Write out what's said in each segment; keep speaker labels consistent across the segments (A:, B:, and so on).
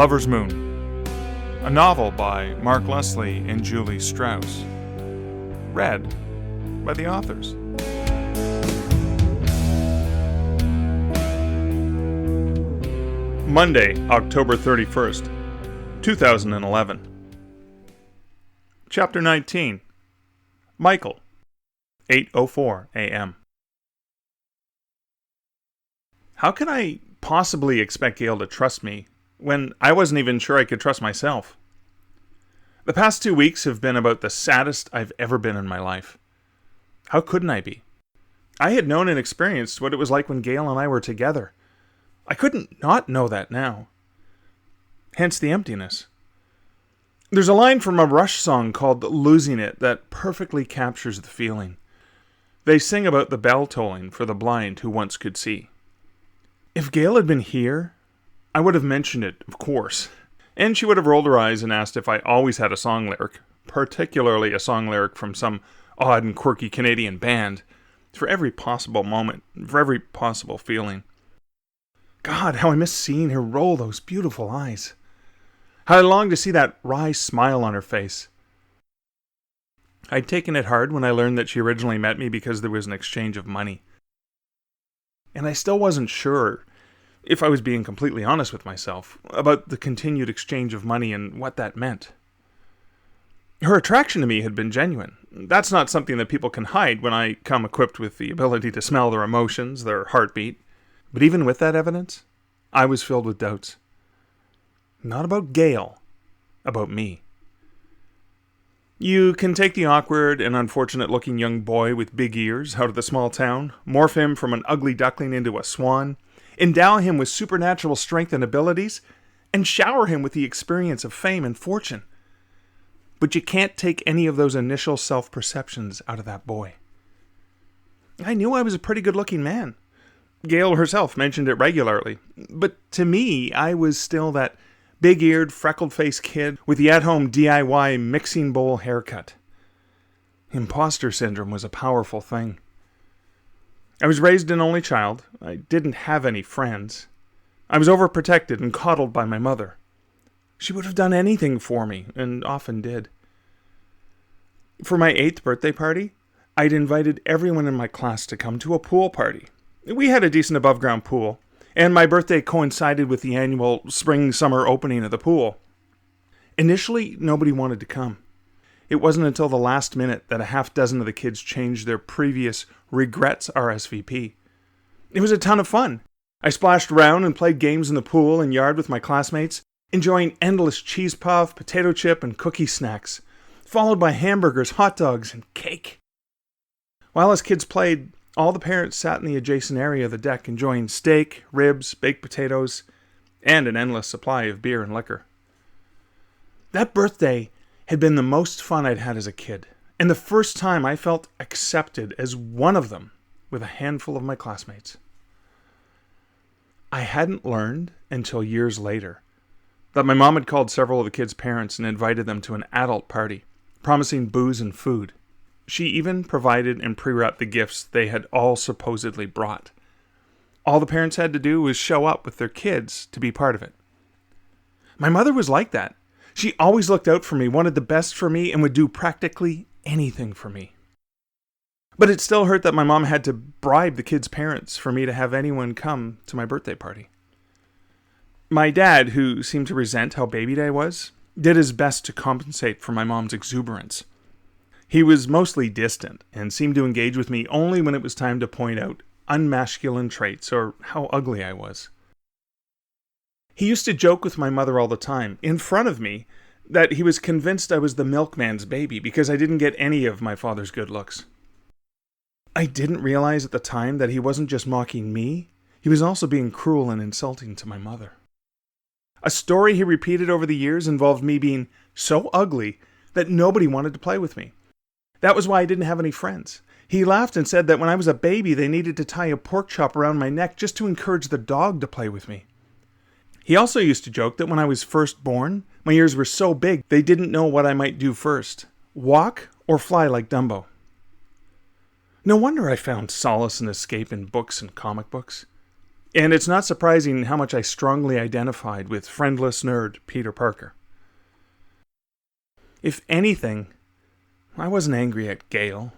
A: Lover's Moon, a novel by Mark Leslie and Julie Strauss, read by the authors. Monday, October 31st, 2011. Chapter 19. Michael, 8:04 a.m. How could I possibly expect Gail to trust me when I wasn't even sure I could trust myself? The past 2 weeks have been about the saddest I've ever been in my life. How couldn't I be? I had known and experienced what it was like when Gail and I were together. I couldn't not know that now. Hence the emptiness. There's a line from a Rush song called "Losing It" that perfectly captures the feeling. They sing about the bell tolling for the blind who once could see. If Gail had been here, I would have mentioned it, of course, and she would have rolled her eyes and asked if I always had a song lyric, particularly a song lyric from some odd and quirky Canadian band, for every possible moment, for every possible feeling. God, how I miss seeing her roll those beautiful eyes. How I longed to see that wry smile on her face. I'd taken it hard when I learned that she originally met me because there was an exchange of money. And I still wasn't sure, if I was being completely honest with myself, about the continued exchange of money and what that meant. Her attraction to me had been genuine. That's not something that people can hide when I come equipped with the ability to smell their emotions, their heartbeat. But even with that evidence, I was filled with doubts. Not about Gail, about me. You can take the awkward and unfortunate-looking young boy with big ears out of the small town, morph him from an ugly duckling into a swan, endow him with supernatural strength and abilities, and shower him with the experience of fame and fortune. But you can't take any of those initial self-perceptions out of that boy. I knew I was a pretty good-looking man. Gail herself mentioned it regularly. But to me, I was still that big-eared, freckled-faced kid with the at-home DIY mixing bowl haircut. Imposter syndrome was a powerful thing. I was raised an only child. I didn't have any friends. I was overprotected and coddled by my mother. She would have done anything for me, and often did. For my 8th birthday party, I'd invited everyone in my class to come to a pool party. We had a decent above-ground pool, and my birthday coincided with the annual spring-summer opening of the pool. Initially, nobody wanted to come. It wasn't until the last minute that a half dozen of the kids changed their previous regrets RSVP. It was a ton of fun. I splashed around and played games in the pool and yard with my classmates, enjoying endless cheese puff, potato chip, and cookie snacks, followed by hamburgers, hot dogs, and cake. While us kids played, all the parents sat in the adjacent area of the deck enjoying steak, ribs, baked potatoes, and an endless supply of beer and liquor. That birthday had been the most fun I'd had as a kid, and the first time I felt accepted as one of them with a handful of my classmates. I hadn't learned until years later that my mom had called several of the kids' parents and invited them to an adult party, promising booze and food. She even provided and pre-wrapped the gifts they had all supposedly brought. All the parents had to do was show up with their kids to be part of it. My mother was like that. She always looked out for me, wanted the best for me, and would do practically anything for me. But it still hurt that my mom had to bribe the kids' parents for me to have anyone come to my birthday party. My dad, who seemed to resent how babied I was, did his best to compensate for my mom's exuberance. He was mostly distant and seemed to engage with me only when it was time to point out unmasculine traits or how ugly I was. He used to joke with my mother all the time, in front of me, that he was convinced I was the milkman's baby because I didn't get any of my father's good looks. I didn't realize at the time that he wasn't just mocking me, he was also being cruel and insulting to my mother. A story he repeated over the years involved me being so ugly that nobody wanted to play with me. That was why I didn't have any friends. He laughed and said that when I was a baby, they needed to tie a pork chop around my neck just to encourage the dog to play with me. He also used to joke that when I was first born, my ears were so big they didn't know what I might do first, walk or fly like Dumbo. No wonder I found solace and escape in books and comic books. And it's not surprising how much I strongly identified with friendless nerd Peter Parker. If anything, I wasn't angry at Gail.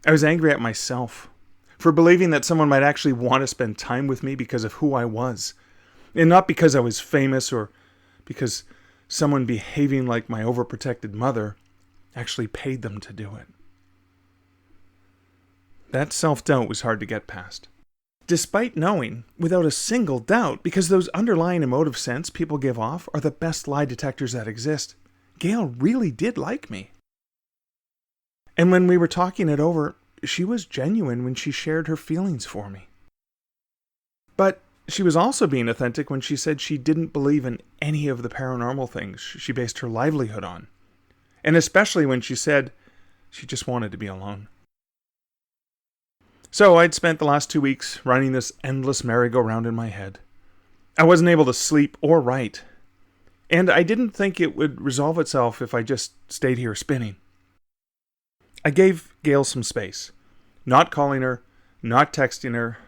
A: I was angry at myself for believing that someone might actually want to spend time with me because of who I was, and not because I was famous or because someone behaving like my overprotected mother actually paid them to do it. That self-doubt was hard to get past. Despite knowing, without a single doubt, because those underlying emotive scents people give off are the best lie detectors that exist, Gail really did like me. And when we were talking it over, she was genuine when she shared her feelings for me. But she was also being authentic when she said she didn't believe in any of the paranormal things she based her livelihood on. And especially when she said she just wanted to be alone. So I'd spent the last 2 weeks running this endless merry-go-round in my head. I wasn't able to sleep or write. And I didn't think it would resolve itself if I just stayed here spinning. I gave Gail some space. Not calling her, not texting her,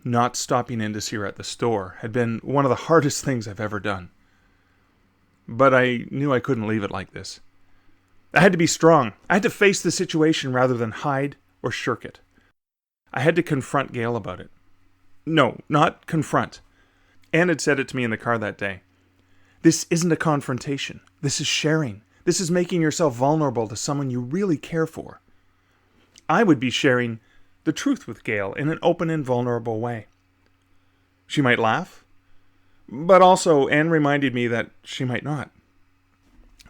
A: not stopping in to see her at the store had been one of the hardest things I've ever done. But I knew I couldn't leave it like this. I had to be strong. I had to face the situation rather than hide or shirk it. I had to confront Gail about it. No, not confront. Anne had said it to me in the car that day. This isn't a confrontation. This is sharing. This is making yourself vulnerable to someone you really care for. I would be sharing the truth with Gail in an open and vulnerable way. She might laugh, but also Anne reminded me that she might not.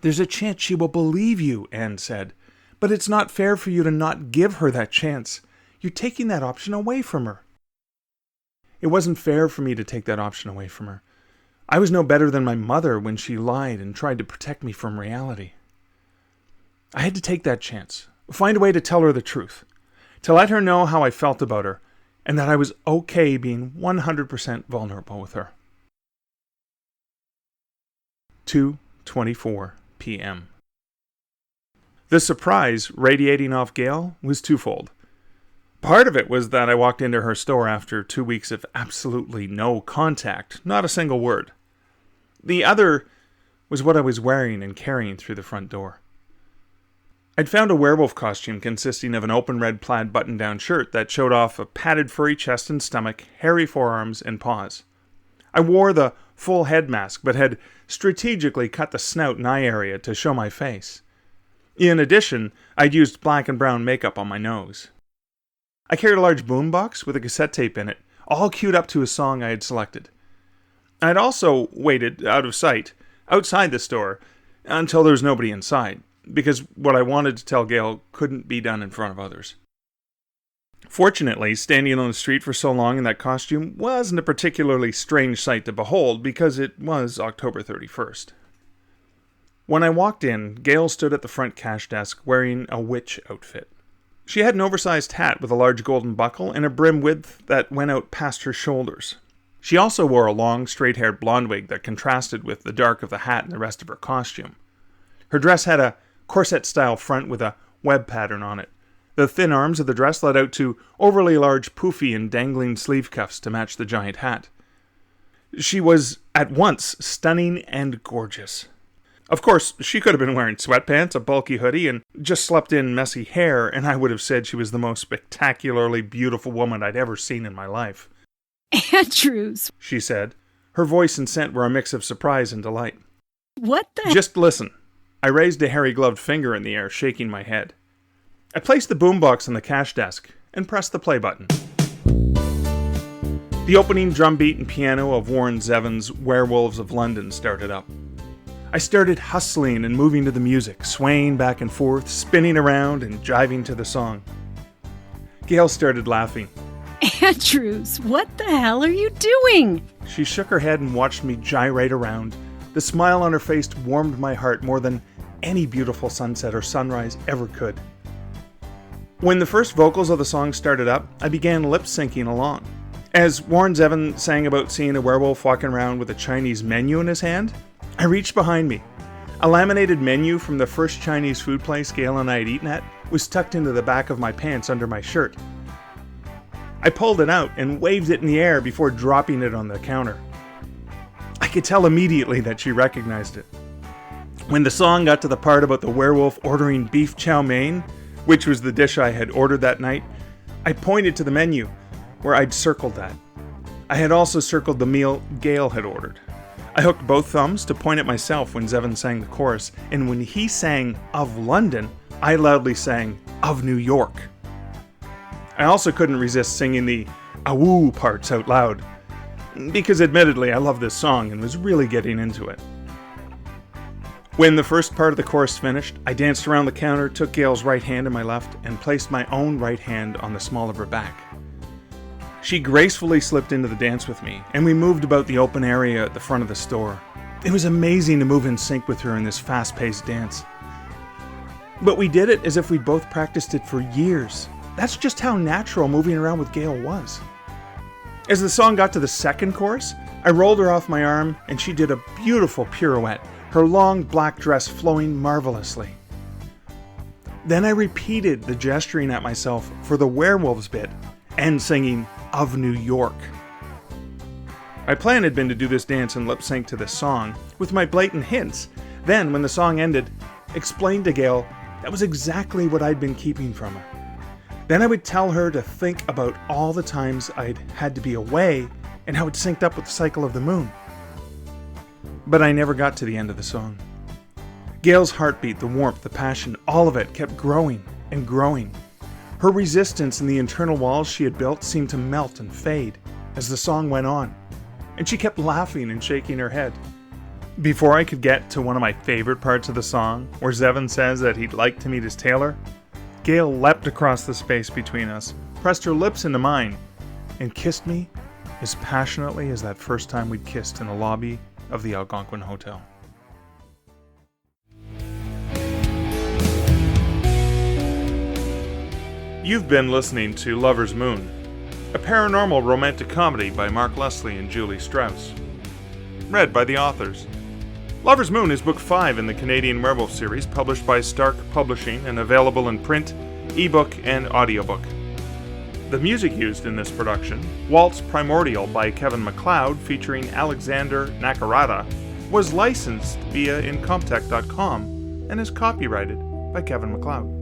A: There's a chance she will believe you, Anne said, but it's not fair for you to not give her that chance. You're taking that option away from her. It wasn't fair for me to take that option away from her. I was no better than my mother when she lied and tried to protect me from reality. I had to take that chance, find a way to tell her the truth, to let her know how I felt about her, and that I was okay being 100% vulnerable with her. 2:24 p.m. The surprise radiating off Gail was twofold. Part of it was that I walked into her store after 2 weeks of absolutely no contact, not a single word. The other was what I was wearing and carrying through the front door. I'd found a werewolf costume consisting of an open red plaid button-down shirt that showed off a padded furry chest and stomach, hairy forearms, and paws. I wore the full head mask, but had strategically cut the snout and eye area to show my face. In addition, I'd used black and brown makeup on my nose. I carried a large boombox with a cassette tape in it, all queued up to a song I had selected. I'd also waited, out of sight, outside the store, until there was nobody inside, because what I wanted to tell Gail couldn't be done in front of others. Fortunately, standing on the street for so long in that costume wasn't a particularly strange sight to behold, because it was October 31st. When I walked in, Gail stood at the front cash desk wearing a witch outfit. She had an oversized hat with a large golden buckle and a brim width that went out past her shoulders. She also wore a long, straight-haired blonde wig that contrasted with the dark of the hat and the rest of her costume. Her dress had a corset-style front with a web pattern on it. The thin arms of the dress led out to overly large poofy and dangling sleeve cuffs to match the giant hat. She was at once stunning and gorgeous. Of course, she could have been wearing sweatpants, a bulky hoodie, and just slept in messy hair, and I would have said she was the most spectacularly beautiful woman I'd ever seen in my life.
B: Andrews,
A: she said. Her voice and scent were a mix of surprise and delight.
B: What the...
A: Just listen. I raised a hairy-gloved finger in the air, shaking my head. I placed the boombox on the cash desk and pressed the play button. The opening drum beat and piano of Warren Zevon's Werewolves of London started up. I started hustling and moving to the music, swaying back and forth, spinning around and jiving to the song. Gail started laughing.
B: Andrews, what the hell are you doing?
A: She shook her head and watched me gyrate around. The smile on her face warmed my heart more than any beautiful sunset or sunrise ever could. When the first vocals of the song started up, I began lip-syncing along. As Warren Zevon sang about seeing a werewolf walking around with a Chinese menu in his hand, I reached behind me. A laminated menu from the first Chinese food place Gail and I had eaten at was tucked into the back of my pants under my shirt. I pulled it out and waved it in the air before dropping it on the counter. I could tell immediately that she recognized it. When the song got to the part about the werewolf ordering beef chow mein, which was the dish I had ordered that night, I pointed to the menu, where I'd circled that. I had also circled the meal Gail had ordered. I hooked both thumbs to point at myself when Zevon sang the chorus, and when he sang "of London," I loudly sang "of New York." I also couldn't resist singing the "awoo" parts out loud, because admittedly I love this song and was really getting into it. When the first part of the chorus finished, I danced around the counter, took Gail's right hand in my left, and placed my own right hand on the small of her back. She gracefully slipped into the dance with me, and we moved about the open area at the front of the store. It was amazing to move in sync with her in this fast-paced dance. But we did it as if we'd both practiced it for years. That's just how natural moving around with Gail was. As the song got to the second chorus, I rolled her off my arm, and she did a beautiful pirouette, her long black dress flowing marvelously. Then I repeated the gesturing at myself for the werewolves bit and singing "of New York." My plan had been to do this dance and lip sync to this song with my blatant hints, then when the song ended, explain to Gail that was exactly what I'd been keeping from her. Then I would tell her to think about all the times I'd had to be away and how it synced up with the cycle of the moon. But I never got to the end of the song. Gail's heartbeat, the warmth, the passion, all of it kept growing and growing. Her resistance in the internal walls she had built seemed to melt and fade as the song went on, and she kept laughing and shaking her head. Before I could get to one of my favorite parts of the song, where Zevon says that he'd like to meet his tailor, Gail leapt across the space between us, pressed her lips into mine, and kissed me as passionately as that first time we'd kissed in the lobby of the Algonquin Hotel. You've been listening to Lover's Moon, a paranormal romantic comedy by Mark Leslie and Julie Strauss. Read by the authors. Lover's Moon is book 5 in the Canadian Werewolf Series, published by Stark Publishing and available in print, ebook, and audiobook. The music used in this production, Waltz Primordial by Kevin MacLeod featuring Alexander Nakarada, was licensed via Incomptech.com and is copyrighted by Kevin MacLeod.